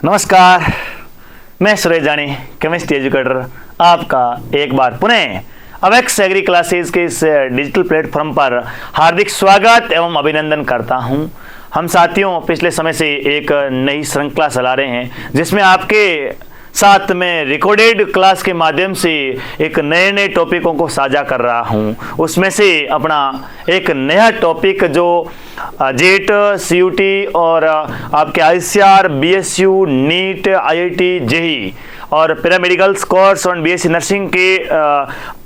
नमस्कार, मैं सुरेश जानी, केमिस्ट्री एजुकेटर, आपका एक बार पुनः अवेक्स एग्री क्लासेस के इस डिजिटल प्लेटफॉर्म पर हार्दिक स्वागत एवं अभिनंदन करता हूं। हम साथियों पिछले समय से एक नई श्रृंखला चला रहे हैं जिसमें आपके साथ में रिकॉर्डेड क्लास के माध्यम से एक नए टॉपिकों को साझा कर रहा हूं। उसमें से अपना एक नया टॉपिक जो जेट, सीयूटी और आपके ICR, BSU, NEET, IIT, JEE और पैरामेडिकल्स कोर्स और बीएससी नर्सिंग के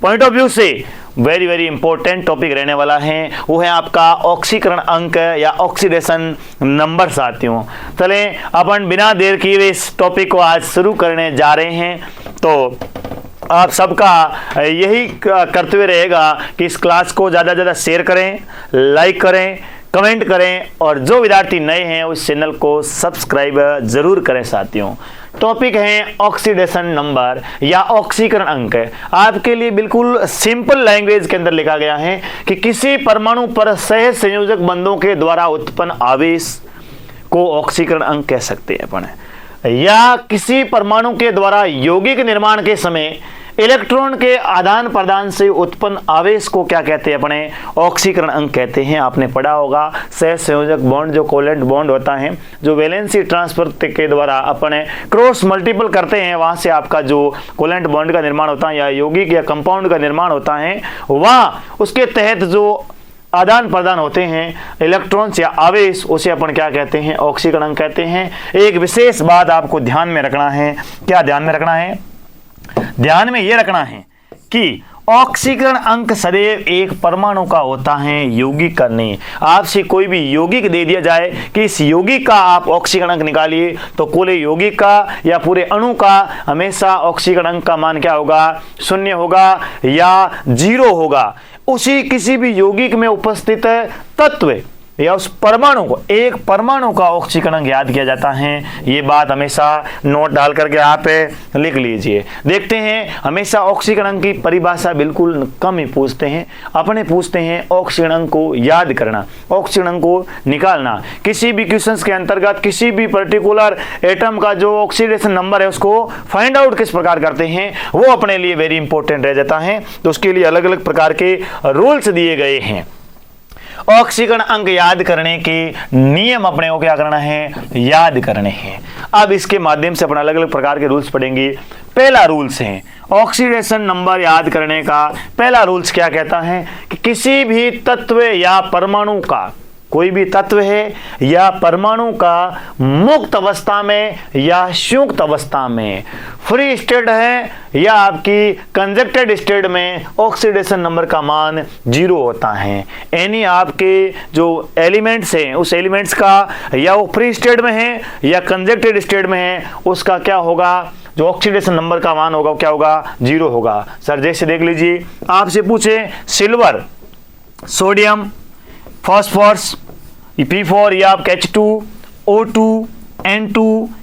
पॉइंट ऑफ व्यू से वेरी इंपॉर्टेंट टॉपिक रहने वाला है। वो है आपका ऑक्सीकरण अंक या ऑक्सीडेशन नंबर। साथियों चलें अपन बिना देर किए हुए इस टॉपिक को आज शुरू करने जा रहे हैं। तो आप सबका यही कर्तव्य रहेगा कि इस क्लास को ज़्यादा से ज़्यादा शेयर करें, लाइक करें, कमेंट करें और जो विद्यार्थी नए हैं उस चैनल को सब्सक्राइब जरूर करें। साथियों टॉपिक है ऑक्सीडेशन नंबर या ऑक्सीकरण अंक। आपके लिए बिल्कुल सिंपल लैंग्वेज के अंदर लिखा गया है कि किसी परमाणु पर सहज संयोजक बंधों के द्वारा उत्पन्न आवेश को ऑक्सीकरण अंक कह सकते हैं अपन, या किसी परमाणु के द्वारा यौगिक निर्माण के समय इलेक्ट्रॉन के आदान प्रदान से उत्पन्न आवेश को क्या कहते हैं अपने, ऑक्सीकरण अंक कहते हैं। आपने पढ़ा होगा सहज संयोजक बॉन्ड जो कोवेलेंट बॉन्ड होता है, जो वैलेंसी ट्रांसफर के द्वारा अपने क्रॉस मल्टीपल करते हैं, वहां से आपका जो कोवेलेंट बॉन्ड का निर्माण होता है या यौगिक या कंपाउंड का निर्माण होता है, वहां उसके तहत जो आदान प्रदान होते हैं इलेक्ट्रॉन्स या आवेश, उसे अपन क्या कहते हैं, ऑक्सीकरण अंक कहते हैं। एक विशेष बात आपको ध्यान में रखना है। क्या ध्यान में रखना है? ध्यान में यह रखना है कि ऑक्सीकरण अंक सदैव एक परमाणु का होता है, यौगिक का नहीं। आपसे कोई भी यौगिक दे दिया जाए कि इस यौगिक का आप ऑक्सीकरण अंक निकालिए, तो पूरे यौगिक का या पूरे अणु का हमेशा ऑक्सीकरण अंक का मान क्या होगा, 0 होगा या 0 होगा। उसी किसी भी यौगिक में उपस्थित तत्व या उस परमाणु को, एक परमाणु का ऑक्सीकरण अंक याद किया जाता है। ये बात हमेशा नोट डाल करके आप लिख लीजिए। देखते हैं हमेशा ऑक्सीकरण अंक की परिभाषा बिल्कुल कम ही पूछते हैं, अपने पूछते हैं ऑक्सीकरण अंक को याद करना, ऑक्सीकरण अंक को निकालना। किसी भी क्वेश्चंस के अंतर्गत किसी भी पर्टिकुलर एटम का जो ऑक्सीडेशन नंबर है उसको फाइंड आउट किस प्रकार करते हैं, वो अपने लिए वेरी इंपॉर्टेंट रह जाता है। तो उसके लिए अलग अलग प्रकार के रूल्स दिए गए हैं। ऑक्सीकरण अंक याद करने के नियम अपने को क्या करना है, याद करने हैं। अब इसके माध्यम से अपना अलग अलग प्रकार के रूल्स पढ़ेंगे। पहला रूल्स है ऑक्सीडेशन नंबर याद करने का। पहला रूल्स क्या कहता है कि किसी भी तत्व या परमाणु का, कोई भी तत्व है या परमाणु का मुक्त अवस्था में या संयुक्त अवस्था में, फ्री स्टेट है या आपकी कंजक्टेड स्टेट में, ऑक्सीडेशन नंबर का मान 0 होता है। यानी आपके जो एलिमेंट्स हैं उस एलिमेंट्स का या वो फ्री स्टेट में है या कंजक्टेड स्टेट में है, उसका क्या होगा, जो ऑक्सीडेशन नंबर का मान होगा क्या होगा, 0 होगा। सर जैसे देख लीजिए, आपसे पूछे सिल्वर, सोडियम, फॉस्फोरस, P4 या आपका H2, O2, N2,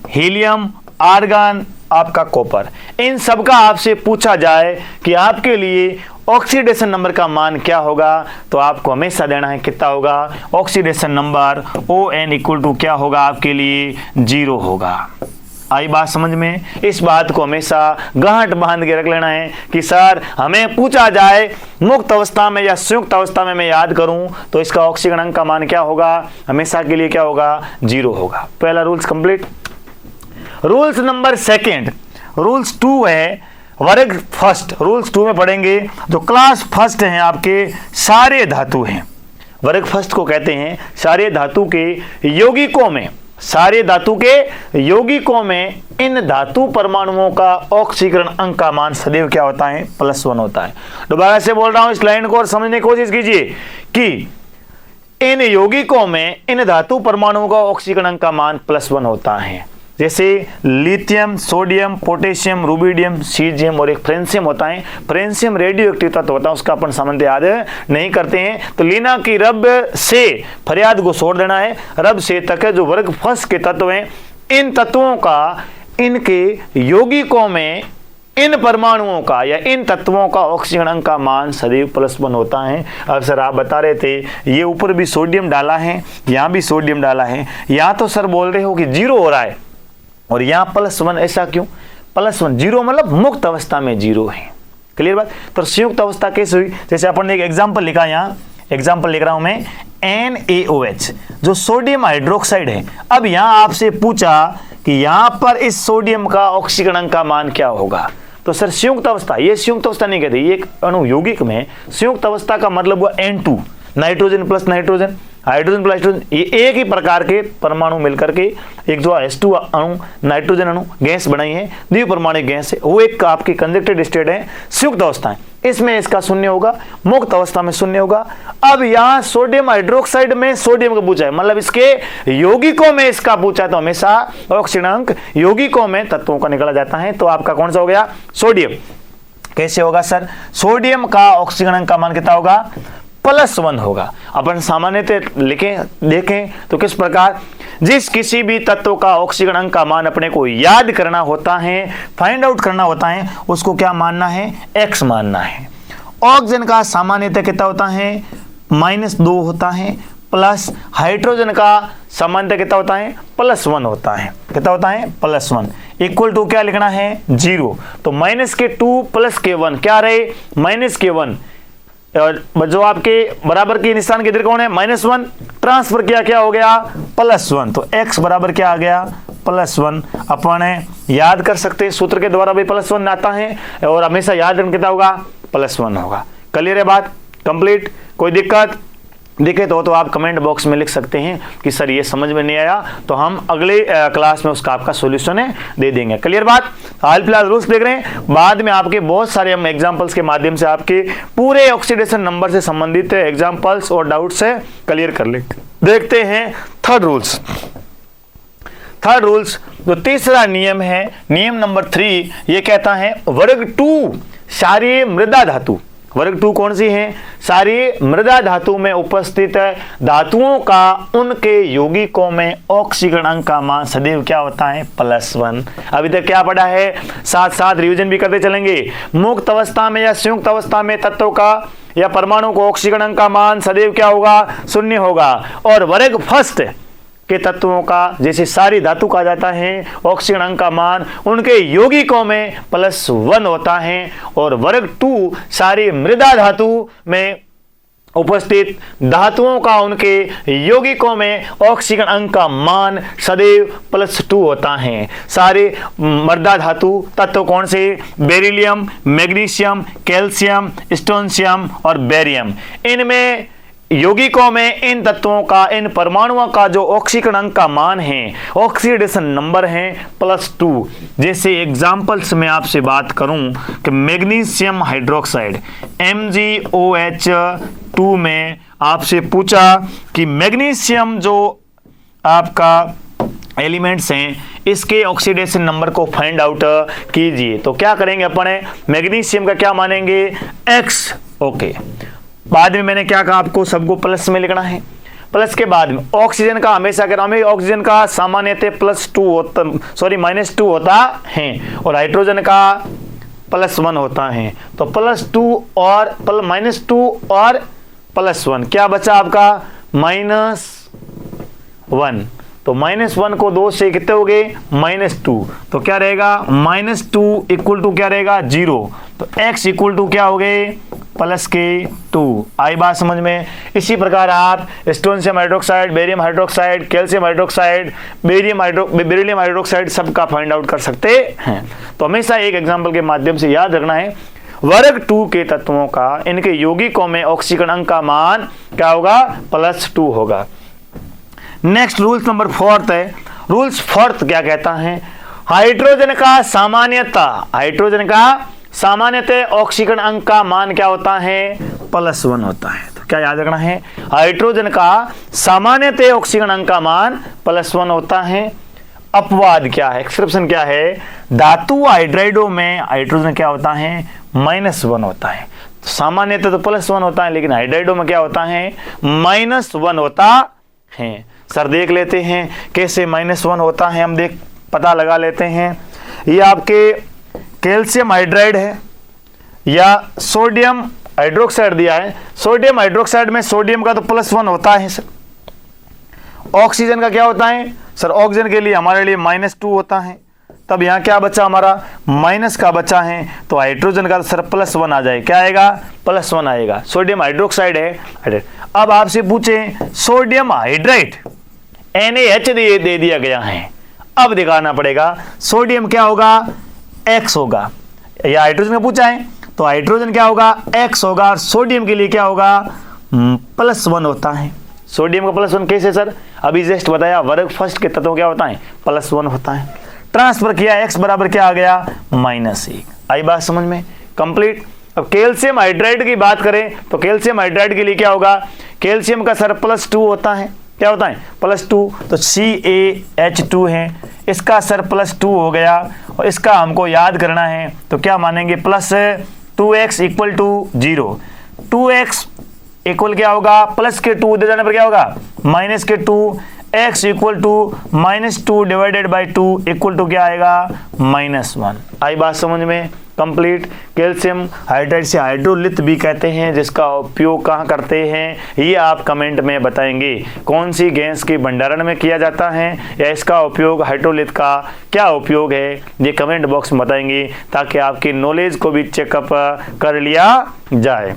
helium, argon, आपका कॉपर, इन सब का आपसे पूछा जाए कि आपके लिए ऑक्सीडेशन नंबर का मान क्या होगा, तो आपको हमेशा देना है कितना होगा, oxidation number ON equal to क्या होगा आपके लिए, 0 होगा। आई बात समझ में? इस बात को हमेशा गांठ बांध के रख लेना है कि सर हमें पूछा जाए मुक्त अवस्था में या संयुक्त अवस्था में मैं याद करूं तो इसका ऑक्सीकरण अंक का मान क्या होगा, हमेशा के लिए क्या होगा, 0 होगा। पहला rules complete. Rules number second, rules 2 है वर्ग फर्स्ट। रूल्स 2 में पढ़ेंगे जो क्लास फर्स्ट हैं आपके सारे धातु हैं, वर्ग फर्स्ट को कहते हैं सारे धातु के यौगिकों में, सारे धातु के यौगिकों में इन धातु परमाणुओं का ऑक्सीकरण अंक का मान सदैव क्या होता है, +1 होता है। दोबारा से बोल रहा हूं, इस लाइन को और समझने की कोशिश कीजिए कि इन यौगिकों में इन धातु परमाणुओं का ऑक्सीकरण अंक का मान +1 होता है। जैसे lithium, sodium, potassium, rubidium, caesium और एक फ्रेंशियम होता है। फ्रेंशियम रेडियो एक्टिव तत्व होता है, उसका अपन सामान्य याद नहीं करते हैं। तो लीना की रब से फरियाद को छोड़ देना है, रब से तक जो वर्ग फर्स्ट के तत्व हैं, इन तत्वों का इनके यौगिकों में इन परमाणुओं का या इन तत्वों का ऑक्सीकरण अंक का मान सदैव +1 होता है। अब सर आप बता रहे थे ये ऊपर भी सोडियम डाला है, यहाँ भी सोडियम डाला है, यहाँ तो सर बोल रहे हो कि 0 हो रहा है और यहाँ +1, ऐसा क्यों? +1 0 मतलब मुक्त अवस्था में 0 है। क्लियर बात? तो संयुक्त अवस्था कैसे हुई? जैसे अपन ने एक एग्जाम्पल लिखा, यहाँ एग्जाम्पल लिख रहा हूं मैं, NaOH जो सोडियम हाइड्रोक्साइड है। अब यहाँ आपसे पूछा कि यहाँ पर इस सोडियम का ऑक्सीकरण का मान क्या होगा, तो सर संयुक्त अवस्था, ये संयुक्त अवस्था नहीं कहते, ये एक अणु यौगिक में संयुक्त अवस्था का मतलब हुआ N2, nitrogen plus nitrogen, hydrogen plus hydrogen, ये एक ही प्रकार के परमाणु मिलकर के एक जो H2 अणु, नाइट्रोजन अणु गैस बनाई है, द्विपरमाणु गैस है, वो एक आपकी कंजक्टेड स्टेट है, संयुक्त अवस्था है। इसमें इसका शून्य होगा, मुक्त अवस्था में शून्य होगा। अब यहाँ सोडियम हाइड्रोक्साइड में सोडियम का पूछा है, मतलब इसके यौगिकों में इसका पूछा, तो हमेशा ऑक्सीकरणांक यौगिकों में तत्वों का निकाला जाता है। तो आपका कौन सा हो गया? सोडियम। कैसे होगा सर? सोडियम का ऑक्सीकरणांक का मान कितना होगा? +1 होगा। अपन सामान्यतः लिखें देखें तो किस प्रकार, जिस किसी भी तत्व का ऑक्सीकरण का मान अपने को याद करना होता है, फाइंड आउट करना होता है, उसको क्या मानना है? x मानना है। ऑक्सीजन का सामान्यतः कितना होता है? -2 होता है, प्लस हाइड्रोजन का सामान्यतः कितना होता है? +1 होता है। कितना होता है? +1 इक्वल टू क्या लिखना है? 0। तो -2 + k1 क्या रहे? -k1, और जो आपके बराबर के निशान के इधर कौन है? -1, ट्रांसफर किया, क्या हो गया? +1। तो x बराबर क्या आ गया? +1। अपन याद कर सकते हैं, सूत्र के द्वारा भी +1 आता है, और हमेशा याद रखना कितना होगा? +1 होगा। क्लियर है बात? कंप्लीट? कोई दिक्कत दिखे तो आप कमेंट बॉक्स में लिख सकते हैं कि सर ये समझ में नहीं आया, तो हम अगले क्लास में उसका आपका सॉल्यूशन दे देंगे। क्लियर बात? हाल फिलहाल रूल्स देख रहे हैं, बाद में आपके बहुत सारे हम एग्जांपल्स के माध्यम से आपके पूरे ऑक्सीडेशन नंबर से संबंधित एग्जांपल्स और डाउट्स है क्लियर कर ले। देखते हैं थर्ड रूल्स। थर्ड रूल्स जो तीसरा नियम है, नियम नंबर 3, ये कहता है वर्ग 2 क्षारीय मृदा धातु। वर्ग 2 कौन सी है? सारी मृदा धातु में उपस्थित धातुओं का उनके यौगिकों में ऑक्सीकरणांक का मान सदैव क्या होता है? +1। अभी तक क्या पढ़ा है? साथ साथ रिवीजन भी करते चलेंगे। मुक्त अवस्था में या संयुक्त अवस्था में तत्वों का या परमाणु को ऑक्सीकरणांक का मान सदैव क्या होगा? 0 होगा। और वर्ग फर्स्ट के तत्वों का, जैसे सारी धातु कहा जाता है, ऑक्सीकरणांक का मान उनके यौगिकों में +1 होता है। और वर्ग 2 सारी मृदा धातु में उपस्थित धातुओं का उनके यौगिकों में ऑक्सीकरणांक का मान सदैव +2 होता है। सारे मृदा धातु तत्व कौन से? बेरिलियम, मैग्नीशियम, कैल्शियम, स्ट्रोंशियम और बेरियम। इनमें यौगिकों में इन तत्वों का, इन परमाणुओं का जो ऑक्सीकरणांक का मान है, ऑक्सीडेशन नंबर है +2। जैसे एग्जांपल्स में आपसे बात करूं कि मैग्नीशियम हाइड्रोक्साइड MgOH2 में आपसे पूछा कि मैग्नीशियम जो आपका एलिमेंट्स हैं, इसके ऑक्सीडेशन नंबर को फाइंड आउट कीजिए। तो क्या करेंगे अपन? मैग्नीशियम का क्या मानेंगे? X। ओके, बाद में मैंने क्या कहा आपको? सबको प्लस में लिखना है। प्लस के बाद में ऑक्सीजन का हमेशा कह रहा हूं, ऑक्सीजन का सामान्यतः +2 होता, -2 होता है, और हाइड्रोजन का +1 होता है। तो +2 और -2 और +1 क्या बचा आपका? -1। तो -1 को 2 से कितने हो गए? -2। तो क्या रहेगा? -2 इक्वल टू क्या रहेगा? 0। तो x इक्वल टू क्या हो गए? +2। आई बात समझ में? इसी प्रकार आप strontium hydroxide, barium hydroxide, calcium hydroxide, barium hydroxide सबका फाइंड आउट कर सकते हैं। तो हमेशा एक एग्जाम्पल के माध्यम से याद रखना है, वर्ग 2 के तत्वों का इनके यौगिकों में ऑक्सीकरणांक का मान क्या होगा? +2 होगा। नेक्स्ट रूल्स नंबर 4 है। रूल्स 4 क्या कहता है? हाइड्रोजन का सामान्यतः ऑक्सीकरणांक का मान क्या होता है? +1 होता है। तो क्या याद रखना है? हाइड्रोजन का सामान्यतः ऑक्सीकरणांक का मान +1 होता है। अपवाद क्या है? एक्सेप्शन क्या है? धातु हाइड्राइडों में हाइड्रोजन क्या होता है? -1 होता है। तो सामान्यतः तो +1 होता है, लेकिन हाइड्राइडों में क्या होता है? -1 होता है। सर देख लेते हैं कैसे -1 होता है, हम पता लगा लेते हैं। ये आपके कैल्शियम हाइड्राइड है या सोडियम हाइड्रोक्साइड दिया है। सोडियम हाइड्रोक्साइड में सोडियम का तो +1 होता है सर। ऑक्सीजन का क्या होता है? सर ऑक्सीजन के लिए हमारे लिए -2 होता है, तब यहाँ क्या बचा हमारा माइनस का बचा है, तो हाइड्रोजन का सर +1 आ जाए, क्या आएगा +1 आएगा। सोडियम हाइड्रोक्साइड है। अब आपसे पूछे सोडियम हाइड्राइड NaH दे दिया गया है, अब दिखाना पड़ेगा सोडियम क्या होगा X होगा, या हाइड्रोजन का पूछा है तो हाइड्रोजन क्या होगा X होगा, और सोडियम के लिए क्या होगा +1 होता है। सोडियम का +1 कैसे सर, अभी जस्ट बताया वर्ग फर्स्ट के तत्व क्या होता है +1 होता है। ट्रांसफर किया X बराबर क्या आ गया -1। आई बात समझ में, कंप्लीट। अब कैल्शियम हाइड्राइड की बात करें तो कैल्शियम हाइड्राइड के लिए क्या होगा, कैल्शियम का सर +2 होता है, क्या होता है +2, तो CaH2 है, इसका सर +2 हो गया, और इसका हमको याद करना है तो क्या मानेंगे +2x = 0, 2x इक्वल क्या होगा प्लस के 2 दे जाने पर क्या होगा -2, x = -2 divided by 2 equal to क्या आएगा -1। आई बात समझ में, कंप्लीट। कैल्शियम हाइड्राइड से हाइड्रोलिथ भी कहते हैं, जिसका उपयोग कहाँ करते हैं ये आप कमेंट में बताएंगे, कौन सी गैस के भंडारण में किया जाता है या इसका उपयोग हाइड्रोलिथ का क्या उपयोग है ये कमेंट बॉक्स में बताएंगे, ताकि आपकी नॉलेज को भी चेकअप कर लिया जाए।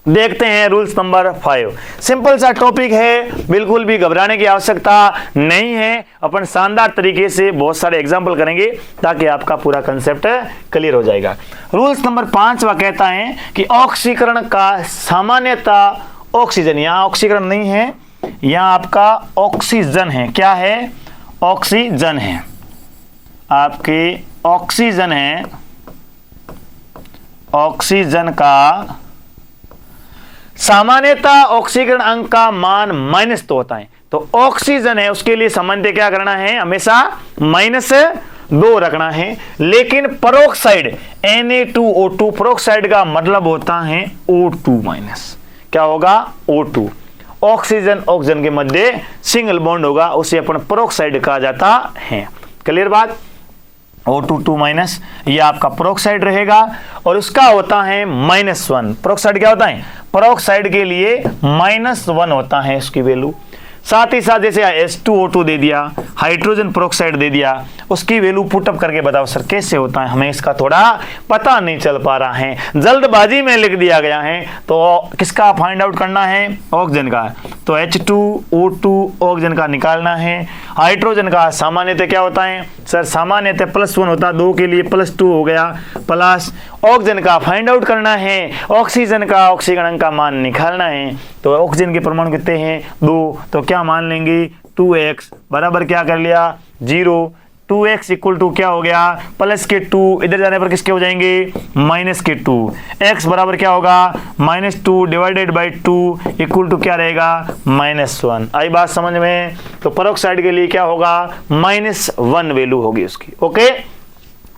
देखते हैं रूल्स नंबर 5। सिंपल सा टॉपिक है, बिल्कुल भी घबराने की आवश्यकता नहीं है। अपन शानदार तरीके से बहुत सारे एग्जाम्पल करेंगे ताकि आपका पूरा कंसेप्ट क्लियर हो जाएगा। रूल्स नंबर 5 वह कहता है कि ऑक्सीकरण का सामान्यतः ऑक्सीजन, यहाँ ऑक्सीकरण नहीं है, यहाँ आपका ऑक्सीजन है, क्या है ऑक्सीजन है, आपके ऑक्सीजन है, ऑक्सीजन का सामान्यतः ऑक्सीकरण अंक का मान -2 होता है। तो ऑक्सीजन है उसके लिए सामान्यतः क्या करना है, हमेशा -2 रखना है। लेकिन परोक्साइड Na2O2, परोक्साइड का मतलब होता है O2-, क्या होगा O2। ऑक्सीजन ऑक्सीजन के मध्य सिंगल बॉन्ड होगा, उसे अपन परोक्साइड कहा जाता है। क्लियर बात, O2-, ये आपका परोक्साइड रहेगा और उसका होता है -1। परोक्साइड क्या होता है, परोक्साइड के लिए -1 होता है इसकी वैल्यू। साथ ही साथ जैसे H2O2 दे दिया, हाइड्रोजन परोक्साइड दे दिया, उसकी वैल्यू पुटअप करके बताओ सर कैसे होता है, हमें इसका थोड़ा पता नहीं चल पा रहा है, जल्दबाजी में लिख दिया गया है। तो किसका फाइंड आउट करना है, ऑक्सीजन का, तो H2O2 ऑक्सीजन का निकालना है। हाइड्रोजन का सामान्यतः क्या होता है सर, सामान्यतः +1 होता है, 2 के लिए +2 हो गया, प्लस ऑक्सीजन का फाइंड आउट करना है, ऑक्सीजन का ऑक्सीकरण का मान निकालना है। तो ऑक्सीजन के परमाणु कितने हैं 2, तो क्या मान लेंगे 2x बराबर क्या कर लिया 0, 2x = क्या हो गया +2, इधर जाने पर किसके हो जाएंगे -2, x बराबर क्या होगा -2 डिवाइडेड बाई 2 इक्वल टू क्या रहेगा -1। आई बात समझ में, तो परोक्साइड के लिए क्या होगा -1 वैल्यू होगी उसकी। ओके,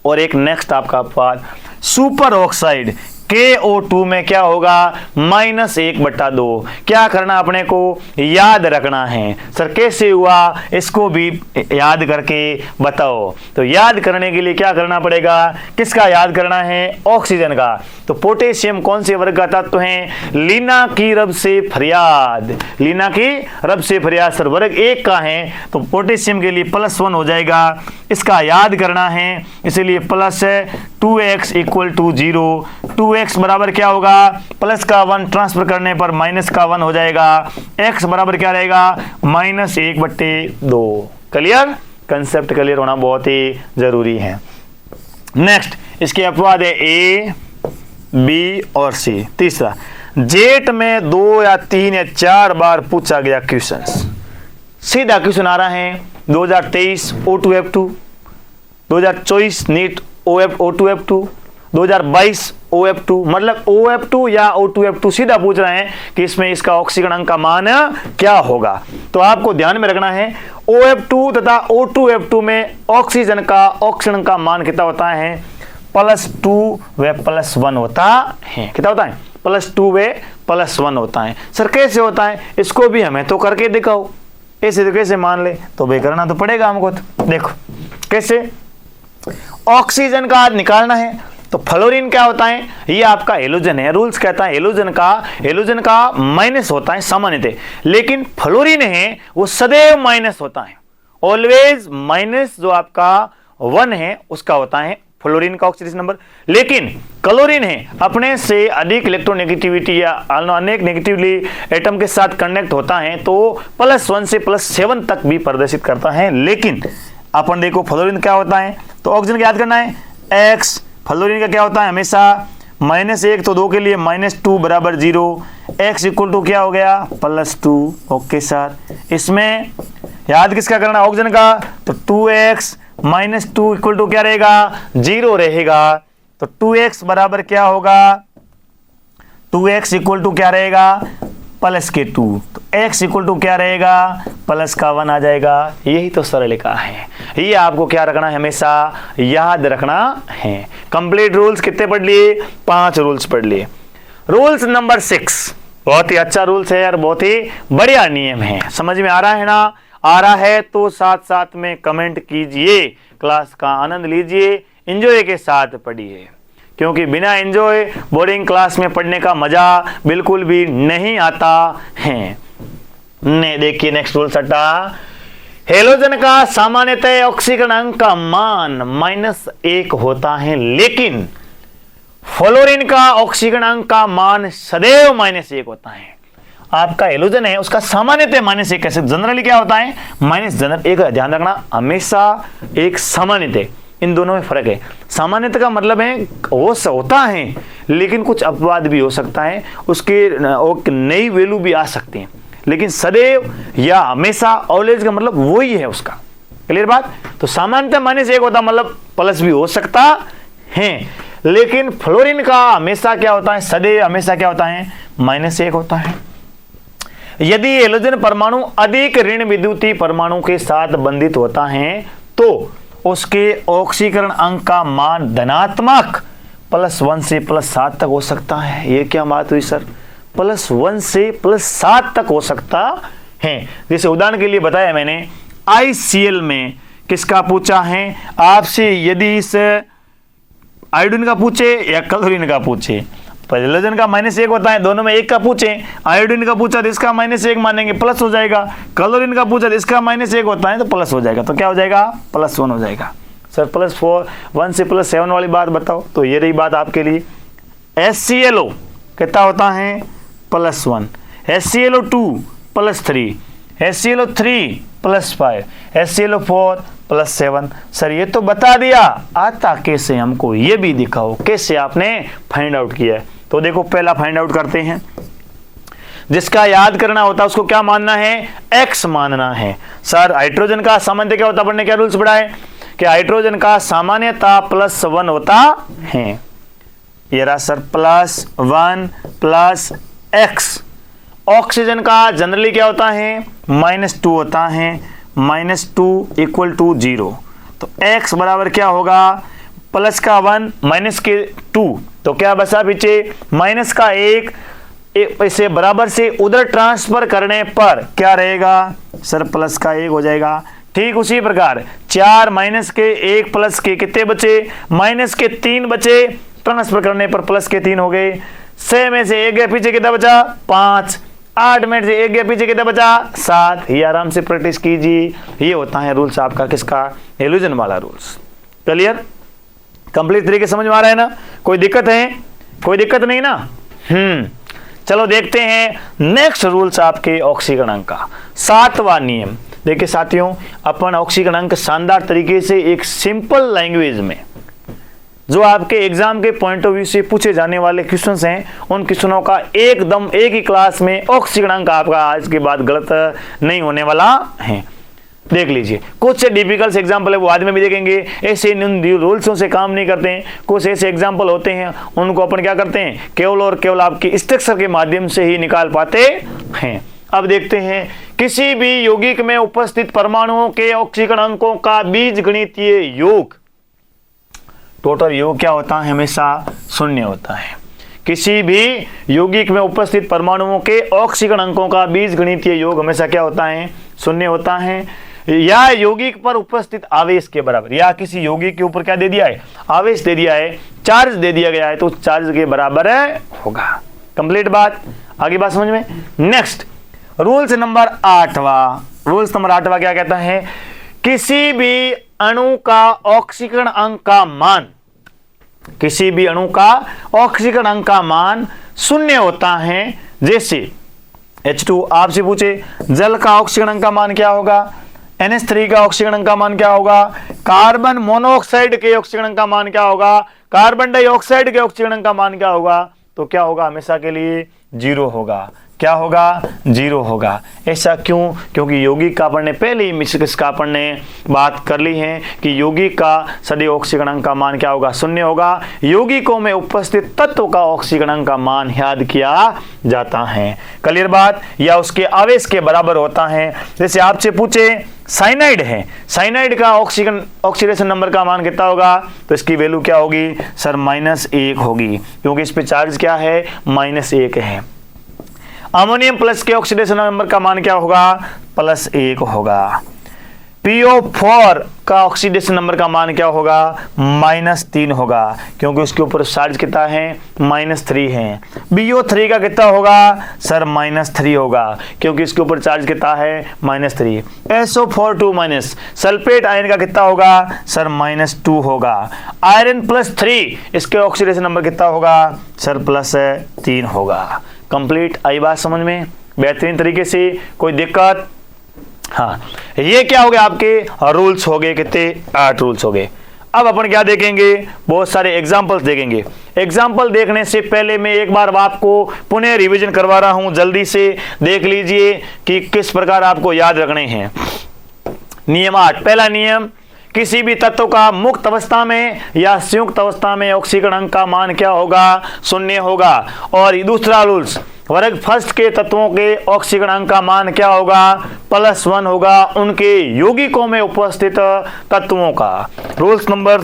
और एक नेक्स्ट आपका बात, सुपर ऑक्साइड KO2 में क्या होगा -1/2। क्या करना अपने को याद रखना है सर, कैसे हुआ इसको भी याद करके बताओ। तो याद करने के लिए क्या करना पड़ेगा, किसका याद करना है ऑक्सीजन का। तो पोटेशियम कौन से वर्ग का तत्व है, लीना की रब से फरियाद, लीना की रब से फरियाद सर वर्ग 1 का है, तो पोटेशियम के लिए +1 हो जाएगा, इसका याद करना है, इसीलिए +2x = 0, 2x बराबर क्या होगा प्लस का 1 ट्रांसफर करने पर माइनस का 1 हो जाएगा, x बराबर क्या रहेगा -1/2। क्लियर, कंसेप्ट क्लियर होना बहुत ही जरूरी है। नेक्स्ट इसके अपवाद है A, B और C। तीसरा, जेट में 2 या 3 या 4 बार पूछा गया क्वेश्चंस। सीधा क्वेश्चन आ रहा है 2023 O2F2, 2024 नीट O2F2, 2022 OF2, मतलब OF2 या O2F2 सीधा पूछ रहे हैं कि इसमें इसका ऑक्सीकरण अंक का मान क्या होगा। तो आपको ध्यान में रखना है OF2 तथा O2F2 में ऑक्सीजन का ऑक्सीजन का मान कितना होता है +2 व +1 होता है। कितना होता है +2 व +1 होता है। सर कैसे होता है, इसको भी हमें तो करके दिखाओ, ऐसे तो कैसे मान ले, तो भाई करना तो पड़ेगा हमको। तो देखो कैसे, ऑक्सीजन का निकालना है तो फ्लोरीन क्या होता है, ये आपका हेलोजन है। रूल्स कहता है हेलोजन का माइनस होता है सामान्यतः, लेकिन फ्लोरीन है वो सदैव माइनस होता है, ऑलवेज माइनस जो आपका 1 है उसका होता है फ्लोरीन का ऑक्सीडेशन नंबर। लेकिन क्लोरीन है अपने से अधिक इलेक्ट्रोनेगेटिविटी या अनेक नेगेटिवली एटम के साथ कनेक्ट होता है तो +1 से +7 तक भी प्रदर्शित करता है। लेकिन अपन देखो फ्लोरीन क्या होता है, तो ऑक्सीजन याद करना है x, फ्लोरीन का क्या होता है हमेशा -1, तो 2 के लिए -2 बराबर 0, x इक्वल टू क्या हो गया +2। ओके सर, इसमें याद किसका करना ऑक्सीजन का, तो 2x -2 इक्वल टू क्या रहेगा 0 रहेगा। तो 2x बराबर क्या होगा, 2x इक्वल टू क्या रहेगा +2, तो x इक्वल टू क्या रहेगा +1 आ जाएगा। यही तो सरल लिखा है, ये आपको क्या रखना है हमेशा याद रखना है। कंप्लीट रूल्स कितने पढ़ लिए, 5 रूल्स पढ़ लिए। रूल्स नंबर 6 बहुत ही अच्छा रूल्स है यार, बहुत ही बढ़िया नियम है। समझ में आ रहा है ना, आ रहा है तो साथ साथ में कमेंट कीजिए, क्लास का आनंद लीजिए, एंजॉय के साथ पढ़िए, क्योंकि बिना एंजॉय बोर्डिंग क्लास में पढ़ने का मजा बिल्कुल भी नहीं आता है। ने देखिए नेक्स्ट रूल सटा, हेलोजन का सामान्यतः ऑक्सीकरणांक का मान -1 होता है, लेकिन फ्लोरीन का ऑक्सीकरणांक का मान सदैव -1 होता है। आपका हेलोजन है उसका सामान्यतः -1 कैसे, जनरली क्या होता है -1। ध्यान रखना हमेशा एक सामान्यतः, इन दोनों में फर्क है। सामान्यतः का मतलब है वो होता है लेकिन कुछ अपवाद भी हो सकता है, उसके नई वैल्यू भी आ सकती है, लेकिन सदैव या हमेशा ऑलवेज का मतलब वही है उसका। क्लियर बात, तो सामान्यतः -1 होता मतलब प्लस भी हो सकता है, लेकिन फ्लोरीन का हमेशा क्या होता है, सदैव हमेशा क्या होता है -1 होता है। यदि हेलोजन परमाणु अधिक ऋण विद्युतीय परमाणु के साथ बंधित होता है तो उसके ऑक्सीकरण अंक का मान धनात्मक +1 से +7 तक हो सकता है। ये क्या बात हुई सर, +1 से +7 तक हो सकता है। जैसे उदाहरण के लिए बताया मैंने ICl में किसका पूछा है आपसे, यदि इस आयोडीन का पूछे या क्लोरीन का पूछे, हेलोजन का -1 होता है, दोनों में एक का पूछे, आयोडीन का पूछा तो इसका -1 मानेंगे प्लस हो जाएगा, क्लोरीन का पूछा तो इसका -1 होता है तो प्लस हो जाएगा, तो क्या हो जाएगा +1 हो जाएगा। सर +1 से +7 वाली बात बताओ, तो ये रही बात आपके लिए। HClO कितना होता है +1, HClO2 +3, HClO3 +5, HClO4 +7। सर ये तो बता दिया, आता कैसे हमको ये भी दिखाओ, कैसे आपने फाइंड आउट किया है। तो देखो पहला फाइंड आउट करते हैं, जिसका याद करना होता है उसको क्या मानना है x मानना है। सर हाइड्रोजन का सामान्य क्या होता है, आपने क्या रूल्स पढ़ा है कि हाइड्रोजन का सामान्यता +1 होता है। ये रहा सर +1 +x। ऑक्सीजन का जनरली क्या होता है -2 होता है, -2 = 0, तो x बराबर क्या होगा प्लस का 1 माइनस के 2, तो क्या बचा पीछे माइनस का 1, इसे बराबर से उधर ट्रांसफर करने पर क्या रहेगा सर प्लस का 1 हो जाएगा। ठीक उसी प्रकार 4 माइनस के 1 प्लस के कितने बचे -3 बचे, ट्रांसफर करने पर प्लस के 3 हो गए। 6 में से 1 गया पीछे कितना बचा 5, 8 में से 1 गया पीछे कितना बचा 7। ये आराम से प्रैक्टिस कीजिए, ये होता है रूल्स आपका किसका हेलोजन वाला रूल्स। क्लियर कंप्लीट तरीके समझ में आ रहा है ना, कोई दिक्कत है, कोई दिक्कत नहीं ना। चलो देखते हैं नेक्स्ट रूल्स आपके ऑक्सीकरणांक का 7वां नियम। देखिए साथियों, अपन ऑक्सीकरणांक शानदार तरीके से एक सिंपल लैंग्वेज में जो आपके एग्जाम के पॉइंट ऑफ व्यू से पूछे जाने वाले क्वेश्चंस हैं, उन क्वेश्चनों का एकदम एक ही क्लास में ऑक्सीकरणांक आपका आज के बाद गलत नहीं होने वाला है। देख लीजिए, कुछ से डिफिकल्ट एग्जाम्पल है वो बाद में भी देखेंगे। ऐसे रूल्सों से काम नहीं करते हैं, कुछ ऐसे एग्जाम्पल होते हैं उनको अपन क्या करते हैं केवल और केवल आपकी स्ट्रक्चर के माध्यम से ही निकाल पाते हैं। अब देखते हैं, किसी भी यौगिक में उपस्थित परमाणुओं के ऑक्सीकरणांकों का बीजगणितीय योग, टोटल योग क्या होता है हमेशा 0 होता है। किसी भी यौगिक में उपस्थित परमाणुओं के ऑक्सीकरणांकों का बीजगणितीय योग हमेशा क्या होता है 0 होता है, या यौगिक पर उपस्थित आवेश के बराबर, या किसी यौगिक के ऊपर क्या दे दिया है आवेश दे दिया है, चार्ज दे दिया गया है, तो चार्ज के बराबर होगा। कंप्लीट बात, आगे बात समझ में। नेक्स्ट रूल्स नंबर 8वां, रूल्स नंबर 8वां क्या कहता है, किसी भी अणु का ऑक्सीकरण अंक का मान, किसी भी अणु का ऑक्सीकरण अंक का मान शून्य होता है। जैसे H2 आपसे पूछे जल का ऑक्सीकरण अंक का मान क्या होगा, NH3 का ऑक्सीकरण अंक का मान क्या होगा, कार्बन मोनोऑक्साइड के ऑक्सीकरण अंक का मान क्या होगा, कार्बन डाइऑक्साइड के ऑक्सीकरण अंक का मान क्या होगा, तो क्या होगा, हमेशा के लिए 0 होगा। क्या होगा, 0 होगा। ऐसा क्यों? क्योंकि यौगिक का अपन ने पहले ही इसका अपन ने बात कर ली है कि यौगिक का सदैव ऑक्सीकरण अंक का मान क्या होगा, 0 होगा। यौगिकों में उपस्थित तत्व का ऑक्सीकरण अंक का मान याद किया जाता है। क्लियर बात? या उसके आवेश के बराबर होता है। जैसे आपसे पूछे साइनाइड है, साइनाइड का ऑक्सीडेशन नंबर का मान कितना होगा, तो इसकी वैल्यू क्या होगी सर, -1 होगी, क्योंकि इस पे चार्ज क्या है, -1 है। अमोनियम प्लस के ऑक्सीडेशन नंबर का मान क्या होगा, +1 होगा। PO4 का ऑक्सीडेशन नंबर का मान क्या होगा, -3 होगा, क्योंकि उसके ऊपर चार्ज कितना है, -3 है। BO3 का कितना होगा सर, -3 होगा, क्योंकि इसके ऊपर चार्ज कितना है, -3। SO4 सल्फेट आयन का कितना होगा सर, -2 होगा। आयरन +3 इसके ऑक्सीडेशन नंबर कितना होगा सर, +3 होगा। कंप्लीट आई बात समझ में, बेहतरीन तरीके से, कोई दिक्कत? हाँ, ये क्या हो गया, आपके रूल्स हो गए, कितने 8 रूल्स हो गए। अब अपन क्या देखेंगे, बहुत सारे एग्जाम्पल्स देखेंगे। एग्जाम्पल देखने से पहले मैं एक बार आपको पुनः रिवीजन करवा रहा हूं, जल्दी से देख लीजिए कि किस प्रकार आपको याद रखने हैं। नियम 8, पहला नियम, किसी भी तत्व का मुक्त अवस्था में या संयुक्त अवस्था में ऑक्सीकरण अंक का मान क्या होगा, 0 होगा। और दूसरा रूल्स, वर्ग फर्स्ट के तत्वों के ऑक्सीकरण अंक का मान क्या होगा, +1 होगा, उनके यौगिकों में उपस्थित तत्वों का। रूल्स नंबर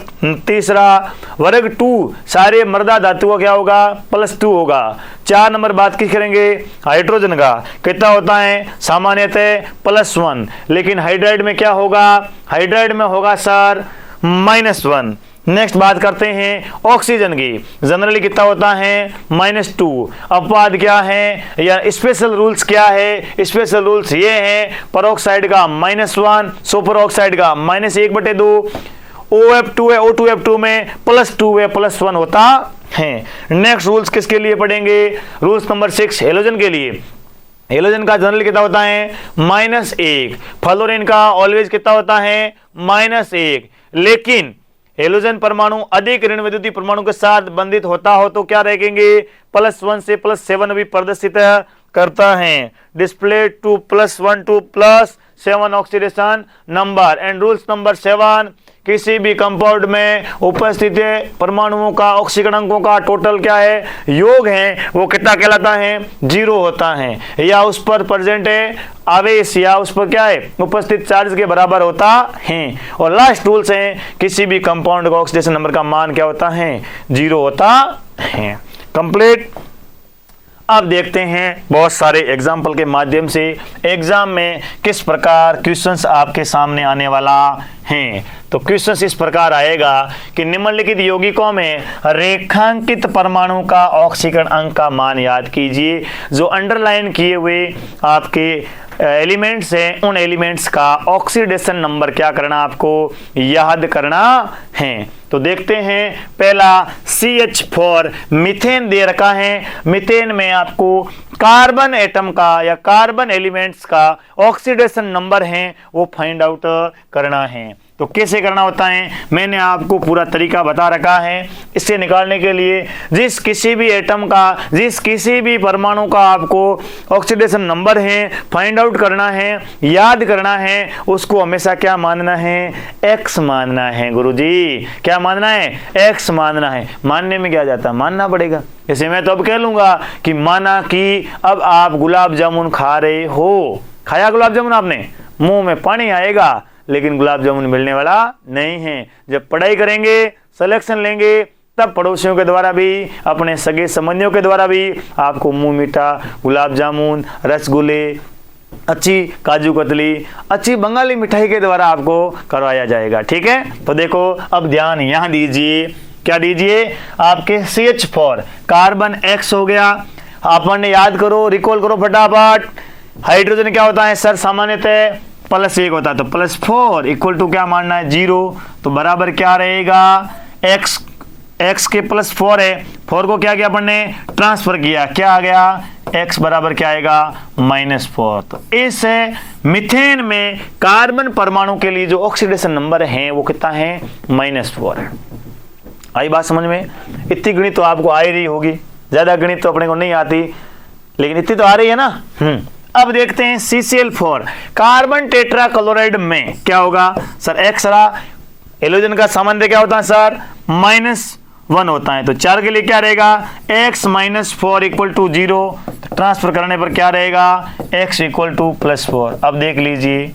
तीसरा, वर्ग 2 सारे मृदा धातुओं क्या होगा, +2 होगा। 4 नंबर बात की करेंगे हाइड्रोजन का, कितना होता है, सामान्यतः +1, लेकिन हाइड्राइड में क्या होगा, हाइड्राइड में होगा सर -1। नेक्स्ट बात करते हैं ऑक्सीजन की, जनरली कितना होता है, -2। अपवाद क्या है या स्पेशल रूल्स क्या है, स्पेशल रूल्स ये है, परोक्साइड का -1, सुपर ऑक्साइड का -1/2, OF2 है, O2F2 में +2 है, +1 होता है। नेक्स्ट रूल्स किसके लिए पढ़ेंगे, रूल्स नंबर 6 हेलोजन के लिए। हेलोजन का जनरली कितना होता है, -1। फ्लोरीन का ऑलवेज कितना होता है, -1। लेकिन हेलोजन परमाणु अधिक ऋण विद्युतीय परमाणु के साथ बंधित होता हो तो क्या रखेंगे, +1 से +7 भी प्रदर्शित करता है। Display to +1 to +7 oxidation number. And rules number 7, किसी भी कंपाउंड में उपस्थित परमाणुओं का ऑक्सीकरण अंकों का टोटल क्या है, योग है, वो कितना कहलाता है, 0 होता है, या उस पर प्रेजेंट है आवेश या उस पर क्या है, उपस्थित चार्ज के बराबर होता है। और लास्ट रूल्स है, किसी भी कंपाउंड का ऑक्सीडेशन नंबर का मान क्या होता है, 0 होता है। कंप्लीट। अब देखते हैं बहुत सारे एग्जाम्पल के माध्यम से एग्जाम में किस प्रकार क्वेश्चंस आपके सामने आने वाला है। तो क्वेश्चंस इस प्रकार आएगा कि निम्नलिखित यौगिकों में रेखांकित परमाणु का ऑक्सीकरण अंक का मान याद कीजिए। जो अंडरलाइन किए हुए आपके एलिमेंट्स हैं, उन एलिमेंट्स का ऑक्सीडेशन नंबर क्या करना, आपको याद करना है। तो देखते हैं, पहला CH4 मीथेन दे रखा है। मीथेन में आपको कार्बन एटम का या कार्बन एलिमेंट्स का ऑक्सीडेशन नंबर है वो फाइंड आउट करना है। तो कैसे करना होता है, मैंने आपको पूरा तरीका बता रखा है। इससे निकालने के लिए जिस किसी भी एटम का, जिस किसी भी परमाणु का आपको ऑक्सीडेशन नंबर है फाइंड आउट करना है, याद करना है, उसको हमेशा क्या मानना है, X मानना है। गुरुजी क्या मानना है, X मानना है। मानने में क्या जाता है, मानना पड़ेगा। जैसे मैं तो अब कह लूंगा कि माना कि अब आप गुलाब जामुन खा रहे हो, खाया गुलाब जामुन आपने, मुंह में पानी आएगा लेकिन गुलाब जामुन मिलने वाला नहीं है। जब पढ़ाई करेंगे, सिलेक्शन लेंगे, तब पड़ोसियों के द्वारा भी, अपने सगे संबंधियों के द्वारा भी आपको मुंह मीठा गुलाब जामुन, रसगुल्ले, अच्छी काजू कतली, अच्छी बंगाली मिठाई के द्वारा आपको करवाया जाएगा। ठीक है, तो देखो अब ध्यान यहाँ दीजिए, क्या दीजिए, आपके CH4 कार्बन X हो गया। अपन याद करो, रिकॉल करो फटाफट। हाइड्रोजन क्या होता है सर, सामान्यतः प्लस 1 होता है तो +4 इक्वल टू क्या मानना है 0, तो बराबर क्या रहेगा x के +4 है, 4 को क्या किया अपन ने ट्रांसफर किया, क्या आ गया x बराबर क्या आएगा -4। तो इस मीथेन में कार्बन परमाणु के लिए जो ऑक्सीडेशन नंबर है वो कितना है -4 है। आई बात समझ में? इतनी गणित तो आपको आ ही रही होगी, ज्यादा गणित तो अपने को नहीं आती, लेकिन इतनी तो आ रही है ना। अब देखते हैं CCl4 कार्बन टेट्रा क्लोराइड में क्या होगा सर। x एलोजन का सामान्य क्या होता है सर -1 होता है, तो 4 के लिए क्या रहेगा x -4 इक्वल टू 0, ट्रांसफर करने पर क्या रहेगा x इक्वल टू +4। अब देख लीजिए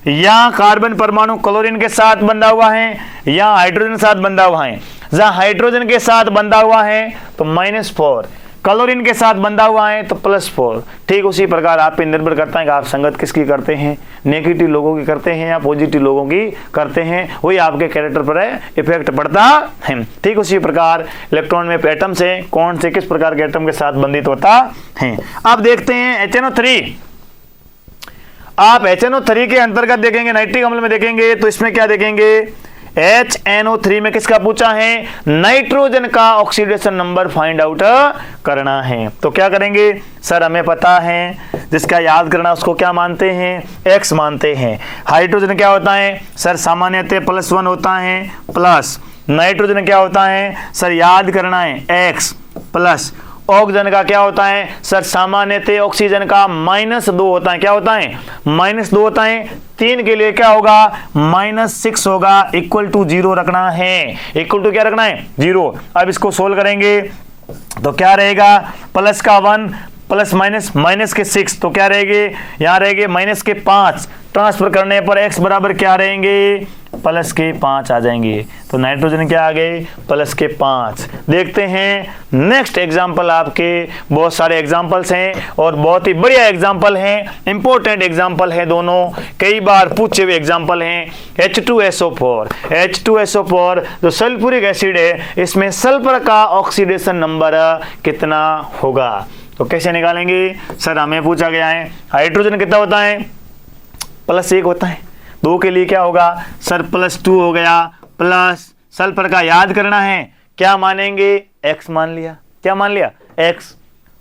यहाँ कार्बन परमाणु क्लोरीन के साथ बंधा हुआ है, यहाँ हाइड्रोजन के साथ बंधा हुआ है। जहाँ हाइड्रोजन के साथ बंधा हुआ है तो -4, क्लोरीन के साथ बंधा हुआ है तो +4। ठीक उसी प्रकार आप पे निर्भर करता है कि आप संगत किसकी करते हैं, नेगेटिव लोगों की करते हैं या पॉजिटिव लोगों की करते हैं, वही आपके कैरेक्टर पर इफेक्ट पड़ता है। ठीक उसी प्रकार इलेक्ट्रॉन में एटम से कौन से किस प्रकार के एटम के साथ बंधित होता है। अब देखते हैं HNO3। आप HNO3 के अंतर्गत देखेंगे, नाइट्रिक अम्ल में देखेंगे तो इसमें क्या देखेंगे HNO3 में किसका पूछा है नाइट्रोजन का ऑक्सीडेशन नंबर फाइंड आउट करना है। तो क्या करेंगे सर, हमें पता है जिसका याद करना उसको क्या मानते हैं x मानते हैं। हाइड्रोजन क्या होता है सर सामान्यतः +1 होता है, प्लस नाइट्रोजन क्या होता है सर याद करना है x, प्लस ऑक्सीजन का क्या होता है सर सामान्यतः ऑक्सीजन का -2 होता है, क्या होता है -2 होता है। 3 के लिए क्या होगा -6 होगा, इक्वल टू 0 रखना है, इक्वल टू क्या रखना है 0। अब इसको सोल्व करेंगे तो क्या रहेगा प्लस का 1 प्लस माइनस के 6, तो क्या रहेंगे यहाँ रहेंगे -5, ट्रांसफर करने पर x बराबर क्या रहेंगे +5 आ जाएंगे। तो नाइट्रोजन क्या आ गए +5। देखते हैं नेक्स्ट एग्जाम्पल, आपके बहुत सारे एग्जाम्पल्स हैं और बहुत ही बढ़िया एग्जाम्पल हैं, इंपॉर्टेंट एग्जाम्पल है दोनों, कई बार पूछे हुए एग्जाम्पल हैं। H2SO4 जो सल्फ्यूरिक एसिड है, इसमें सल्फर का ऑक्सीडेशन नंबर कितना होगा। तो कैसे निकालेंगे सर, हमें पूछा गया है हाइड्रोजन कितना होता है +1 होता है, 2 के लिए क्या होगा सर +2 हो गया, प्लस सल्फर का याद करना है क्या मानेंगे x मान लिया, क्या मान लिया x,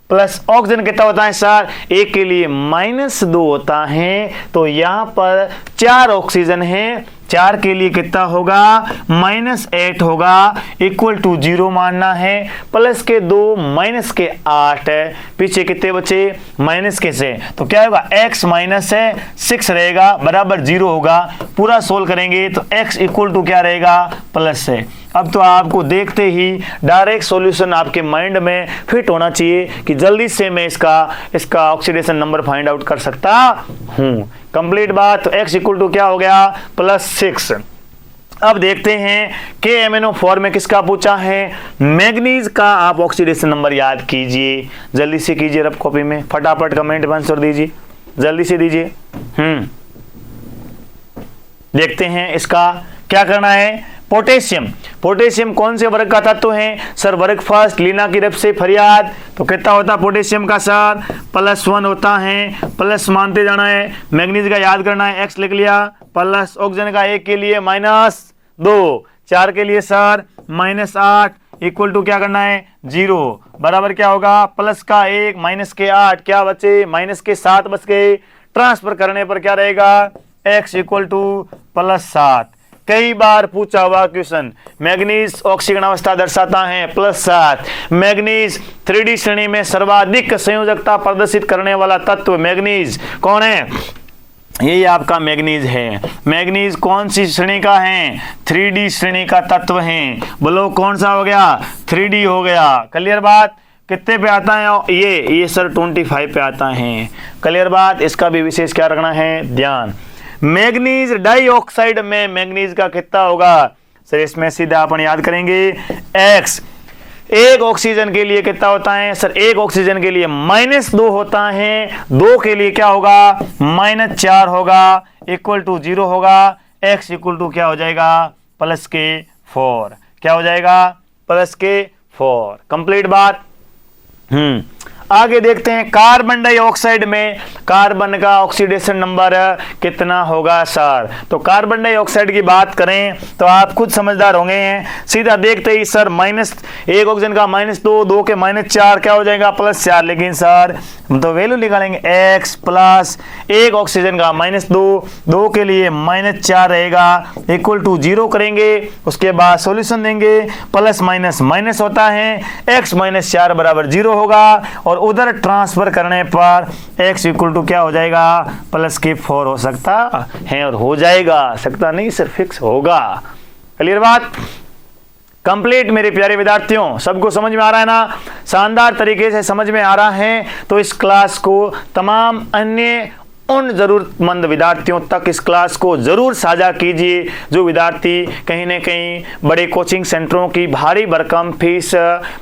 प्लस ऑक्सीजन कितना होता है सर 1 के लिए -2 होता है, तो यहां पर 4 ऑक्सीजन है, 4 के लिए कितना होगा -8 होगा, इक्वल टू 0 मानना है। प्लस के 2 माइनस के 8 है, पीछे कितने बचे माइनस के से, तो क्या होगा x -6 रहेगा बराबर 0 होगा। पूरा सोल्व करेंगे तो x इक्वल टू क्या रहेगा प्लस है। अब तो आपको देखते ही डायरेक्ट सॉल्यूशन आपके माइंड में फिट होना चाहिए कि जल्दी से मैं इसका ऑक्सीडेशन नंबर फाइंड आउट कर सकता हूं। कंप्लीट बात। तो x इक्वल टू क्या हो गया +6। अब देखते हैं KMnO4 में किसका पूछा है मैग्नीज का। आप ऑक्सीडेशन नंबर याद कीजिए, जल्दी से कीजिए, रफ कॉपी में फटाफट कमेंट में आंसर दीजिए, जल्दी से दीजिए। देखते हैं इसका क्या करना है। पोटेशियम कौन से वर्ग का तत्व है सर, वर्ग फर्स्ट, लीना की तरफ से फरियाद। तो कितना होता है पोटेशियम का सर +1 होता है, प्लस मानते जाना है। मैग्नीज का याद करना है, x लिख लिया, प्लस ऑक्सीजन का 1 के लिए -2, 4 के लिए सर -8, इक्वल टू क्या करना है 0, बराबर क्या होगा प्लस का 1 माइनस के 8, क्या बचे माइनस के 7 बच गए। ट्रांसफर करने पर क्या रहेगा x इक्वल टू +7। कई बार पूछा हुआ क्वेश्चन, मैग्नीज ऑक्सीकरण अवस्था दर्शाता है +7। मैग्नीज 3D श्रेणी में सर्वाधिक संयोजकता प्रदर्शित करने वाला तत्व मैग्नीज कौन है, यही आपका मैग्नीज है। मैग्नीज कौन सी श्रेणी का है 3D श्रेणी का तत्व है। बोलो कौन सा हो गया 3D हो गया। क्लियर बात। कितने पे आता है ये सर 25 पे आता है। क्लियर बात। इसका भी विशेष क्या रखना है ध्यान। मैग्नीज डाइऑक्साइड में मैग्नीज का कितना होगा सर, इसमें सीधा अपन याद करेंगे x। एक ऑक्सीजन के लिए कितना होता है सर, एक ऑक्सीजन के लिए -2 होता है, 2 के लिए क्या होगा -4 होगा, इक्वल टू 0 होगा। x इक्वल टू क्या हो जाएगा +4, क्या हो जाएगा +4। कंप्लीट बात। आगे देखते हैं कार्बन डाइऑक्साइड में कार्बन का ऑक्सीडेशन नंबर कितना होगा सर। तो कार्बन डाइऑक्साइड की बात करें तो आप खुद समझदार होंगे हैं, सीधा देखते ही सर माइनस एक ऑक्सीजन का -2, 2 के -4 क्या हो जाएगा +4। लेकिन सर हम तो वैल्यू निकालेंगे x प्लस एक ऑक्सीजन का -2, 2 के लिए -4 रहेगा इक्वल टू 0 करेंगे, उसके बाद सॉल्यूशन देंगे, प्लस माइनस माइनस होता है, x - 4 बराबर 0 होगा और उधर ट्रांसफर करने पर x इक्वल टू क्या हो जाएगा +4 हो सकता है और हो जाएगा, सकता नहीं सर फिक्स होगा। क्लियर बात, कंप्लीट मेरे प्यारे विद्यार्थियों, सबको समझ में आ रहा है ना, शानदार तरीके से समझ में आ रहा है। तो इस क्लास को तमाम अन्य उन जरूरतमंद विद्यार्थियों तक इस क्लास को जरूर साझा कीजिए जो विद्यार्थी कहीं न कहीं बड़े कोचिंग सेंटरों की भारी भरकम फीस,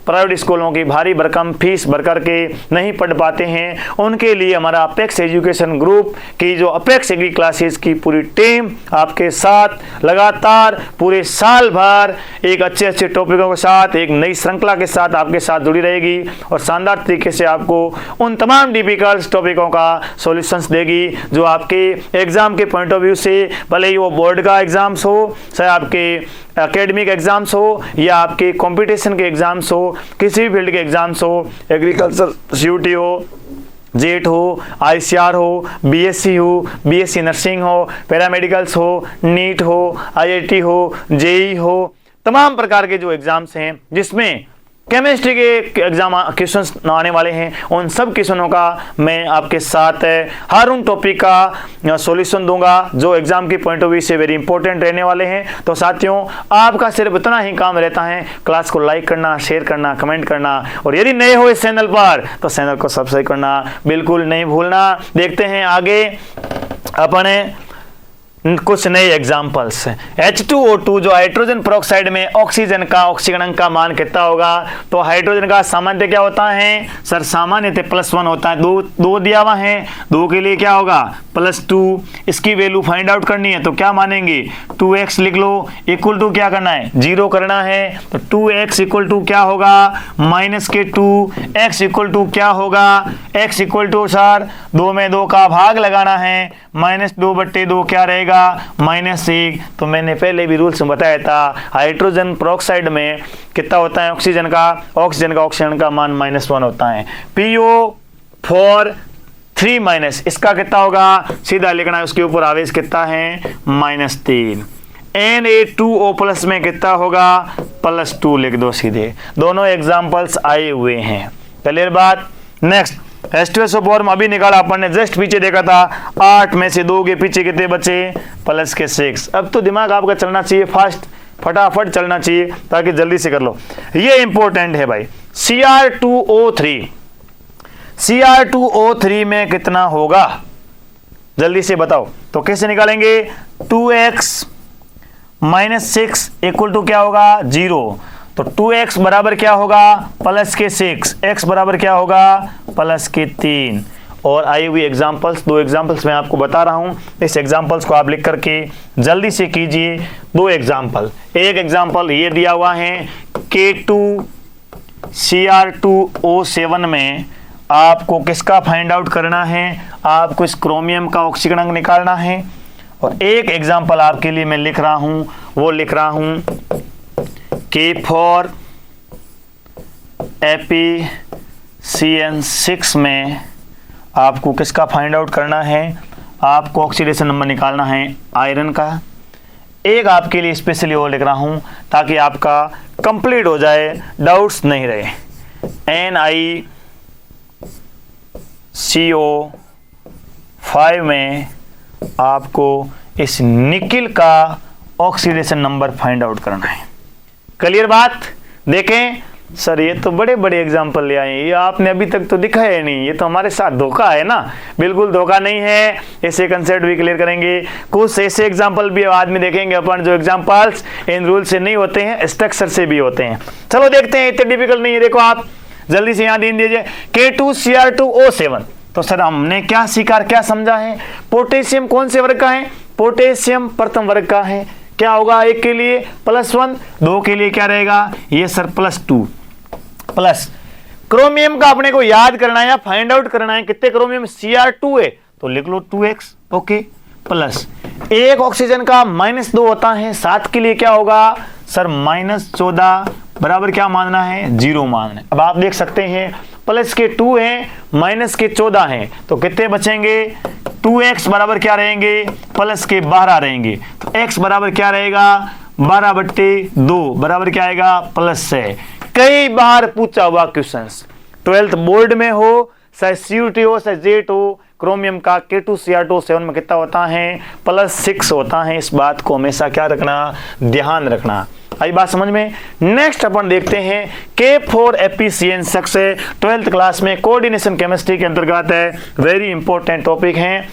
प्राइवेट स्कूलों की भारी भरकम फीस भर करके नहीं पढ़ पाते हैं, उनके लिए हमारा अपेक्स एजुकेशन ग्रुप की जो अपेक्स एग्री क्लासेस की पूरी टीम आपके साथ लगातार पूरे साल भर एक अच्छे टॉपिकों के साथ एक नई श्रृंखला के साथ आपके साथ जुड़ी रहेगी और शानदार तरीके से आपको उन तमाम डिफिकल्ट टॉपिकों का सॉल्यूशंस देगी जो आपके एग्जाम के पॉइंट ऑफ व्यू से, भले ही वो बोर्ड का एग्जाम्स हो, चाहे आपके एकेडमिक एग्जाम्स हो या आपके कंपटीशन के एग्जाम्स हो, किसी भी फील्ड के एग्जाम्स हो, एग्रीकल्चर सीयूटी हो, जेट हो, आईसीआर हो, बीएससी हो, बीएससी नर्सिंग हो, पैरामेडिकल्स हो, नीट हो, आईआईटी हो, जेई हो, तमाम प्रकार के जो एग्जाम्स हैं जिसमें केमिस्ट्री के एग्जाम क्वेश्चंस आने वाले हैं, उन सब क्वेश्चनों का मैं आपके साथ हर उन टॉपिक का सॉल्यूशन दूंगा जो एग्जाम के पॉइंट ऑफ व्यू से वेरी इंपॉर्टेंट रहने वाले हैं। तो साथियों आपका सिर्फ इतना ही काम रहता है, क्लास को लाइक करना, शेयर करना, कमेंट करना और यदि नए हो इस चैनल पर तो चैनल को सब्सक्राइब करना बिल्कुल नहीं भूलना। देखते हैं आगे अपने कुछ नए एग्जाम्पल्स। H2O2 जो हाइड्रोजन पेरोक्साइड में ऑक्सीजन का ऑक्सीकरण का मान कितना होगा। तो हाइड्रोजन का सामान्य क्या होता है सर, सामान्य +1 होता है, दो दिया हुआ है, 2 के लिए क्या होगा +2, इसकी वैल्यू फाइंड आउट करनी है तो क्या मानेंगे 2x लिख लो, इक्वल टू क्या करना है 0 करना है। तो 2x इक्वल टू क्या होगा -2, x इक्वल टू क्या होगा, x इक्वल टू सर 2 में 2 का भाग लगाना है, -2/2 क्या रहेगा -1। तो मैंने पहले भी रूल्स में बताया था हाइड्रोजन पेरोक्साइड में कितना होता है ऑक्सीजन का ऑक्सीजन का मान -1 होता है। PO4 3- इसका कितना होगा, सीधा लिखना है, उसके ऊपर आवेश कितना है -3। Na2O+ में कितना होगा +2 लिख दो सीधे, दोनों एग्जाम्पल्स आए हुए हैं। क्लियर बात। नेक्स्ट H2SO4 में अभी निकाला अपन ने, जस्ट पीछे देखा था, 8 में से 2 के पीछे कितने बचे +6। अब तो दिमाग आपका चलना चाहिए फास्ट, फटाफट चलना चाहिए ताकि जल्दी से कर लो, ये इंपॉर्टेंट है भाई। Cr2O3 में कितना होगा जल्दी से बताओ। तो कैसे निकालेंगे 2x - 6 इक्वल टू क्या होगा 0। तो 2x बराबर क्या होगा +6, x बराबर क्या होगा +3। और आई हुई एग्जाम्पल्स, 2 एग्जाम्पल्स मैं आपको बता रहा हूं, इस एग्जाम्पल्स को आप लिख करके जल्दी से कीजिए। 2 एग्जाम्पल, एक एग्जाम्पल ये दिया हुआ है K2Cr2O7 में आपको किसका फाइंड आउट करना है, आपको इस क्रोमियम का ऑक्सीकरण निकालना है। और एक एग्जाम्पल आपके लिए मैं लिख रहा हूं, वो लिख रहा हूं K4FeCN6 में आपको किसका फाइंड आउट करना है, आपको ऑक्सीडेशन नंबर निकालना है आयरन का। एक आपके लिए स्पेशली वो लिख रहा हूं ताकि आपका कंप्लीट हो जाए, डाउट्स नहीं रहे। NiCO5 में आपको इस निकिल का ऑक्सीडेशन नंबर फाइंड आउट करना है। क्लियर बात। देखें सर ये तो बड़े बड़े एग्जाम्पल ले आए, ये आपने अभी तक तो दिखाया नहीं, ये तो हमारे साथ धोखा है ना। बिल्कुल धोखा नहीं है, ऐसे कंसेप्ट भी क्लियर करेंगे। कुछ ऐसे एग्जाम्पल भी बाद में देखेंगे अपन जो एग्जाम्पल्स इन रूल से नहीं होते हैं, स्ट्रक्चर से भी होते हैं। चलो देखते हैं, इतने डिफिकल्ट नहीं है। देखो आप जल्दी से यहाँ ध्यान दीजिए, K2Cr2O7। तो सर हमने क्या सीखा, क्या समझा है, पोटेशियम कौन से वर्ग का है, पोटेशियम प्रथम वर्ग का है। क्या होगा, एक के लिए +1, 2 के लिए क्या रहेगा ये सर +2 प्लस क्रोमियम का अपने को याद करना है या फाइंड आउट करना है कितने क्रोमियम Cr2 है, तो लिख लो 2x, ओके, प्लस एक ऑक्सीजन का -2 होता है, 7 के लिए क्या होगा सर -14 बराबर क्या मानना है 0 मानना है। अब आप देख सकते हैं प्लस के 2 हैं माइनस के 14 हैं, तो कितने बचेंगे 2x बराबर क्या रहेंगे प्लस के 12 रहेंगे, तो x बराबर क्या रहेगा 12/2 बराबर क्या आएगा प्लस है। कई बार पूछा हुआ क्वेश्चंस 12th बोर्ड में हो चाहे CUT हो चाहे जेट हो, क्रोमियम का K2Cr2 में कितना होता है +6 होता है। इस बात को हमेशा क्या रखना ध्यान रखना। आई बात समझ में। नेक्स्ट अपन देखते हैं K4FeCN शख्स 12th क्लास में कोऑर्डिनेशन केमिस्ट्री के अंतर्गत है, वेरी इंपॉर्टेंट टॉपिक है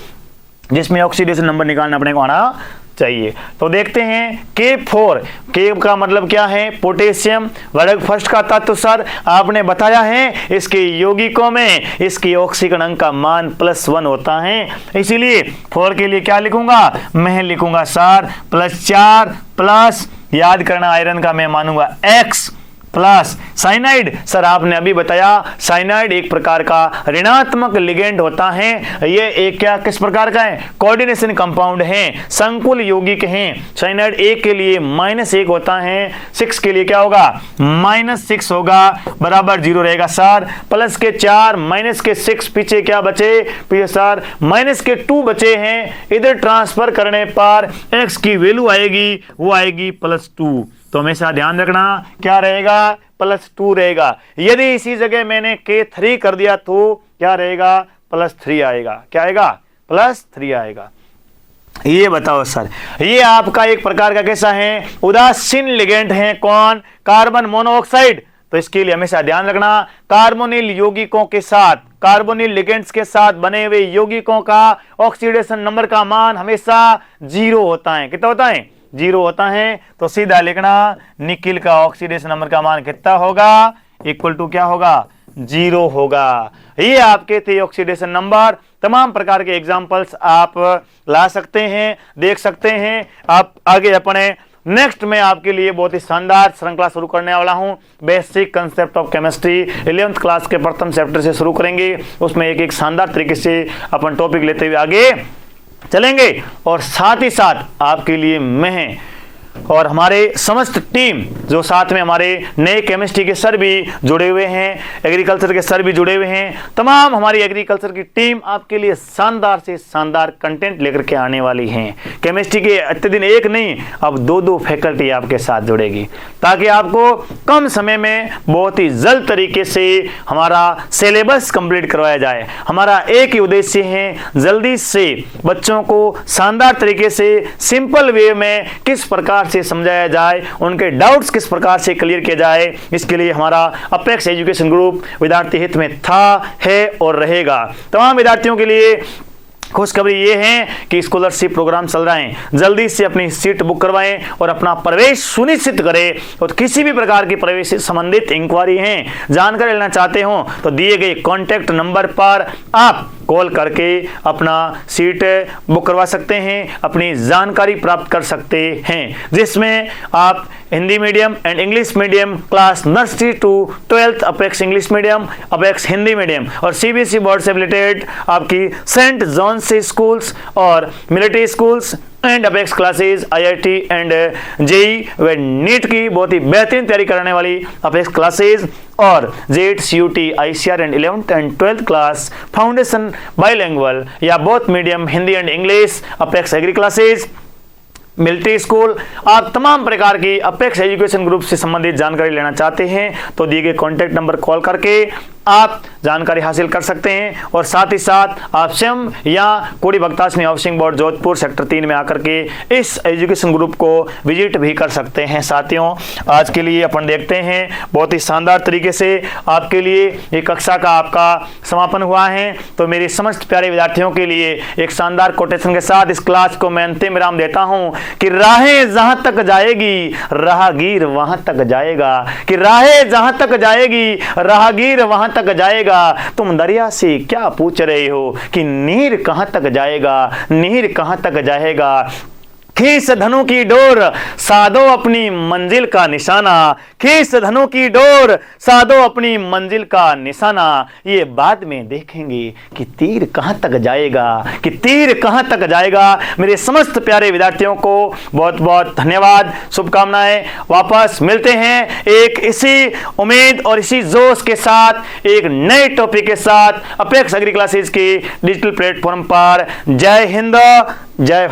जिसमें ऑक्सीडेशन नंबर निकालना अपने को आना चाहिए। तो देखते हैं K4, K का मतलब क्या है पोटेशियम, वर्ग फर्स्ट का तत्व सर आपने बताया है इसके यौगिकों में इसकी ऑक्सीकरण अंक का मान +1 होता है, इसीलिए 4 के लिए क्या लिखूंगा मैं लिखूंगा सर +4 प्लस याद करना आयरन का मैं मानूंगा X प्लस साइनाइड, सर आपने अभी बताया साइनाइड एक प्रकार का ऋणात्मक लिगेंड होता है, ये एक क्या किस प्रकार का है कोऑर्डिनेशन कंपाउंड है, संकुल यौगिक हैं। साइनाइड 1 के लिए -1 होता है, 6 के लिए क्या होगा -6 होगा बराबर 0 रहेगा सर। प्लस के 4 माइनस के 6 पीछे क्या बचे पीछे सर -2 बचे हैं, इधर ट्रांसफर करने पर x की वैल्यू आएगी वो आएगी +2, तो हमेशा ध्यान रखना क्या रहेगा +2 रहेगा। यदि इसी जगह मैंने K3 कर दिया तो क्या रहेगा +3 आएगा, क्या आएगा +3 आएगा। ये बताओ सर ये आपका एक प्रकार का कैसा है उदासीन लिगेंड है, कौन कार्बन मोनोऑक्साइड, तो इसके लिए हमेशा ध्यान रखना कार्बोनिल यौगिकों के साथ कार्बोनिल लिगेंड्स के साथ बने हुए यौगिकों का ऑक्सीडेशन नंबर का मान हमेशा 0 होता है। कितना होता है 0 होता है, तो सीधा लिखना निकिल का ऑक्सीडेशन नंबर का मान कितना होगा इक्वल टू क्या होगा 0 होगा। ये आपके थे ऑक्सीडेशन नंबर। तमाम प्रकार के एग्जांपल्स आप ला सकते हैं देख सकते हैं। आप आगे अपने नेक्स्ट में आपके लिए बहुत ही शानदार श्रृंखला शुरू करने वाला हूं, basic concept of chemistry 11th class के प्रथम चैप्टर से शुरू करेंगे। उसमें एक शानदार तरीके से अपन टॉपिक लेते हुए आगे चलेंगे और साथ ही साथ आपके लिए मैं और हमारे समस्त टीम जो साथ में हमारे नए केमिस्ट्री के सर भी जुड़े हुए हैं, एग्रीकल्चर के सर भी जुड़े हुए हैं, तमाम हमारी एग्रीकल्चर की टीम आपके लिए शानदार से शानदार कंटेंट लेकर के आने वाली हैं। केमिस्ट्री के इतने दिन एक नहीं अब 2-2 फैकल्टी आपके साथ जुड़ेगी ताकि आपको कम समय में बहुत ही जल्द तरीके से हमारा सिलेबस कंप्लीट करवाया जाए। हमारा एक ही उद्देश्य है जल्दी से बच्चों को शानदार तरीके से सिंपल वे में किस प्रकार से समझाया जाए, उनके डाउट्स किस प्रकार से क्लियर किया जाए। इसके लिए हमारा अपेक्स एजुकेशन ग्रुप विद्यार्थी हित में था, है और रहेगा। तमाम विद्यार्थियों के लिए खुशखबरी ये है कि स्कॉलरशिप प्रोग्राम चल रहे हैं, जल्दी से अपनी सीट बुक करवाएं और अपना प्रवेश सुनिश्चित करें। और किसी भी प्रकार की प्रवेश से संबंधित इंक्वायरी है जानकारी लेना चाहते हो तो दिए गए कॉन्टैक्ट नंबर पर आप कॉल करके अपना सीट बुक करवा सकते हैं, अपनी जानकारी प्राप्त कर सकते हैं, जिसमें आप Hindi medium and English medium class nursery to 12th Apex English medium Apex Hindi medium और CBSE बोर्ड से रिलेटेड आपकी सेंट जॉन से स्कूल्स और military schools and Apex classes IIT and JEE व नीट की बहुत ही बेहतरीन तैयारी कराने वाली अपेक्स क्लासेस और JET CUT ICR and 11th and 12th class foundation bilingual या both medium Hindi and English Apex agri classes military school, आप तमाम प्रकार की अपेक्स एजुकेशन ग्रुप से संबंधित जानकारी लेना चाहते हैं तो दिए गए कॉन्टैक्ट नंबर कॉल करके आप जानकारी हासिल कर सकते हैं। और साथ ही साथ आप स्वयं या कोड़ी भक्ताशनी हाउसिंग बोर्ड जोधपुर सेक्टर 3 में आकर के इस एजुकेशन ग्रुप को विजिट भी कर सकते हैं। साथियों आज के लिए अपन देखते हैं बहुत ही शानदार तरीके से आपके लिए एक कक्षा का आपका समापन हुआ है, तो मेरे समस्त प्यारे विद्यार्थियों के लिए एक शानदार कोटेशन के साथ इस क्लास को मैं अंतिम विराम देता हूं कि राहें जहां तक जाएगी राहगीर वहां तक जाएगा, कि राहें जहां तक जाएगी राहगीर वहां तक जाएगा। तुम दरिया से क्या पूछ रहे हो कि नीर कहां तक जाएगा, नीर कहां तक जाएगा। खींच धनु की डोर साधो अपनी मंजिल का निशाना, खींच धनु की डोर साधो अपनी मंजिल का निशाना। ये बाद में देखेंगे कि तीर कहां तक जाएगा, कि तीर कहां तक जाएगा। मेरे समस्त प्यारे विद्यार्थियों को बहुत बहुत धन्यवाद, शुभकामनाएं। वापस मिलते हैं एक इसी उम्मीद और इसी जोश के साथ एक नए टॉपिक के साथ अपेक्स एग्री क्लासेस की डिजिटल प्लेटफॉर्म पर। जय हिंद, जय